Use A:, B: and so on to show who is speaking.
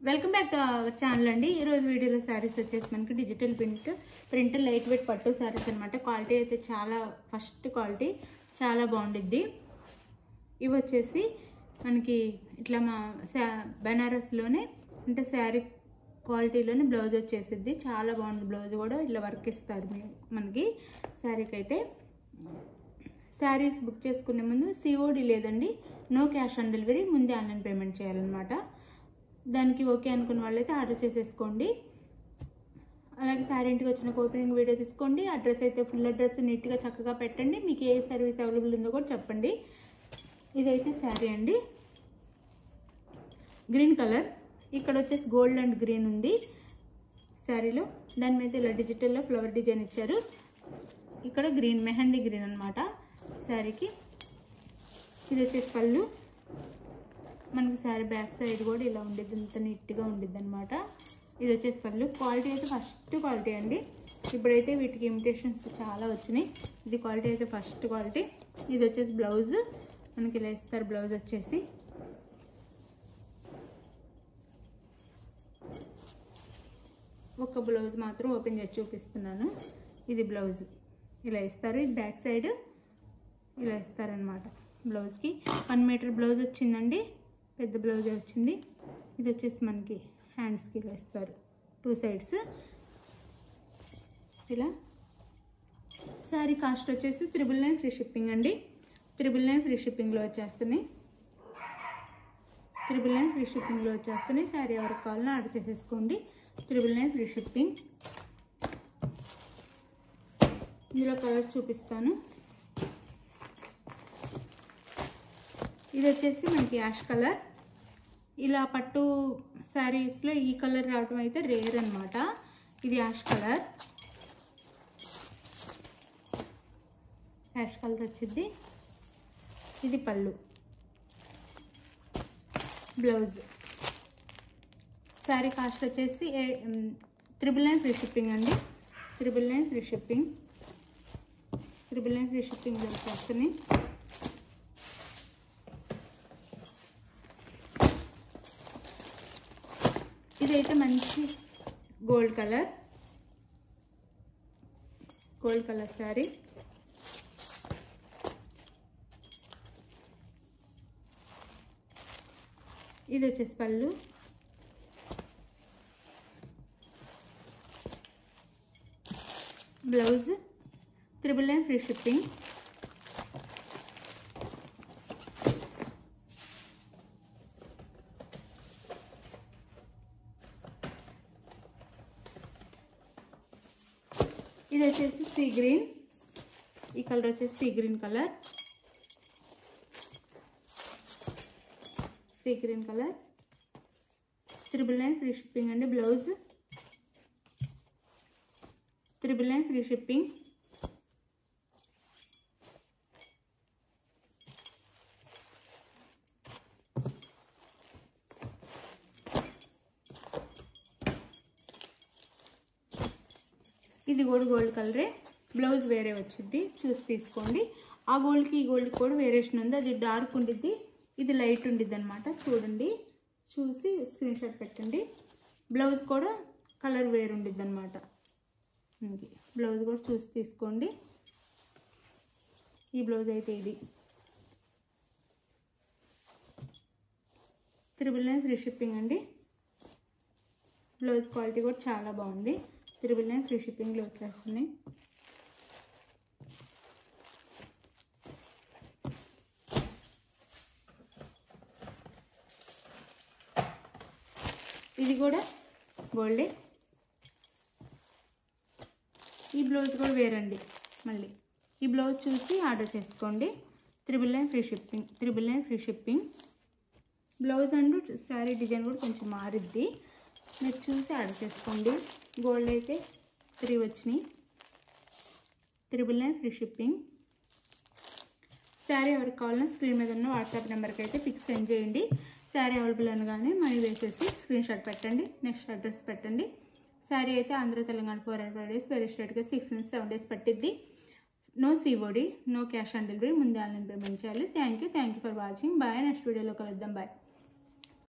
A: Welcome back to our channel అండి. ఈరోజు వీడియోలో శారీస్ వచ్చేసి మనకి డిజిటల్ ప్రింట్ లైట్ వెయిట్ పట్టు శారీస్ అనమాట. క్వాలిటీ అయితే చాలా ఫస్ట్ క్వాలిటీ చాలా బాగుండిద్ది. ఇవి వచ్చేసి మనకి ఇట్లా మా బెనారస్లోనే అంటే శారీ క్వాలిటీలోనే బ్లౌజ్ వచ్చేసిద్ది. చాలా బాగుంది. బ్లౌజ్ కూడా ఇట్లా వర్క్ ఇస్తారు మనకి శారీకి అయితే. శారీస్ బుక్ చేసుకునే ముందు సిఓడి లేదండి, నో క్యాష్ ఆన్ డెలివరీ, ముందే ఆన్లైన్ పేమెంట్ చేయాలన్నమాట. దానికి ఓకే అనుకున్న వాళ్ళైతే ఆర్డర్ చేసేసుకోండి. అలాగే శారీ ఇంటికి వచ్చిన ఓపెనింగ్ వీడియో తీసుకోండి. అడ్రస్ అయితే ఫుల్ అడ్రస్ నీట్గా చక్కగా పెట్టండి. మీకు ఏ సర్వీస్ అవైలబుల్ ఉందో కూడా చెప్పండి. ఇదైతే శారీ అండి, గ్రీన్ కలర్. ఇక్కడ వచ్చేసి గోల్డ్ అండ్ గ్రీన్ ఉంది శారీలో. దాని మీద ఇలా డిజిటల్లో ఫ్లవర్ డిజైన్ ఇచ్చారు. ఇక్కడ గ్రీన్, మెహందీ గ్రీన్ అనమాట శారీకి. ఇది వచ్చేసి పళ్ళు. మనకి శారీ బ్యాక్ సైడ్ కూడా ఇలా ఉండిద్ది, ఇంత నీట్గా ఉండిద్ది అనమాట. ఇది వచ్చేసి పళ్ళు. క్వాలిటీ అయితే ఫస్ట్ క్వాలిటీ అండి. ఇప్పుడైతే వీటికి ఇమిటేషన్స్ చాలా వచ్చినాయి. ఇది క్వాలిటీ అయితే ఫస్ట్ క్వాలిటీ. ఇది వచ్చేసి బ్లౌజ్. మనకి ఇలా ఇస్తారు బ్లౌజ్ వచ్చేసి. ఒక బ్లౌజ్ మాత్రం ఓపెన్ చేసి చూపిస్తున్నాను. ఇది బ్లౌజ్ ఇలా ఇస్తారు. ఇది బ్యాక్ సైడ్ ఇలా ఇస్తారనమాట. బ్లౌజ్కి 1 మీటర్ బ్లౌజ్ వచ్చిందండి, పెద్ద బ్లౌజ్ వచ్చింది. ఇది వచ్చేసి మనకి హ్యాండ్స్కి ఇలా ఇస్తారు 2 సైడ్స్ ఇలా. శారీ కాస్ట్ వచ్చేసి 999 ఫ్రీ షిప్పింగ్ అండి. 999 ఫ్రీ షిప్పింగ్లో వచ్చేస్తున్నాయి. 999 ఫ్రీ షిప్పింగ్లో వచ్చేస్తున్నాయి. శారీ ఎవరికి కావాలన్నా ఆర్డర్ చేసేసుకోండి. 999 ఫ్రీ షిప్పింగ్. ఇందులో కలర్ చూపిస్తాను. ఇది వచ్చేసి మనకి యాష్ కలర్. ఇలా పట్టు శారీస్లో ఈ కలర్ రావడం అయితే రేర్ అనమాట. ఇది యాష్ కలర్. యాష్ కలర్ వచ్చింది. ఇది పళ్ళు, బ్లౌజ్. శారీ కాస్ట్ వచ్చేసి 999 ఫ్రీ షిప్పింగ్ అండి. 999 ఫ్రీ షిప్పింగ్. 999 ఫ్రీ షిప్పింగ్ వచ్చేస్తున్నాయి. ఇదైతే మంచి gold colour, gold colour sari. ఇది వచ్చేసి పళ్ళు, బ్లౌజ్. 999 free shipping. ఇది వచ్చేసి సీ గ్రీన్. ఈ కలర్ వచ్చేసి sea green colour. Sea green colour. 999 free shipping అండి. Blouse 999 free shipping. ఇది కూడా గోల్డ్ కలరే, బ్లౌజ్ వేరే వచ్చింది, చూసి తీసుకోండి. ఆ గోల్డ్కి ఈ గోల్డ్కి కూడా వేరియేషన్ ఉంది. అది డార్క్ ఉండిద్ది, ఇది లైట్ ఉండిద్ది అనమాట. చూడండి, చూసి స్క్రీన్ షాట్ పెట్టండి. బ్లౌజ్ కూడా కలర్ వేరు ఉండిద్ది అనమాట. బ్లౌజ్ కూడా చూసి తీసుకోండి. ఈ బ్లౌజ్ అయితే ఇది 999 ఫ్రీ షిప్పింగ్ అండి. బ్లౌజ్ క్వాలిటీ కూడా చాలా బాగుంది. 999 ఫ్రీ షిప్పింగ్లో వచ్చేస్తున్నాయి. ఇది కూడా గోల్డే. ఈ బ్లౌజ్ కూడా వేరండి. మళ్ళీ ఈ బ్లౌజ్ చూసి ఆర్డర్ చేసుకోండి. 999 free shipping. 999 free shipping. Blouse and sari design కూడా కొంచెం మారిద్ది, మీరు చూసి ఆర్డర్ చేసుకోండి. గోల్డ్ అయితే 3 వచ్చినాయి. 999 ఫ్రీ షిప్పింగ్. శారీ ఎవరికి కావాలన్నా స్క్రీన్ మీద ఉన్న వాట్సాప్ నెంబర్కి అయితే పిక్స్ సెండ్ చేయండి. శారీ అవైలబుల్ అనగానే మనీ వేసేసి స్క్రీన్ షాట్ పెట్టండి, నెక్స్ట్ అడ్రస్ పెట్టండి. శారీ అయితే ఆంధ్ర తెలంగాణ 4 డేస్, వెరీ స్ట్రేట్గా 6 నుంచి 7 డేస్ పట్టిద్ది. No COD, no cash on delivery, ముందే ఆన్లైన్ పేమెంట్ చేయాలి. Thank you for watching. Bye. Next వీడియోలో కలుద్దాం. బాయ్.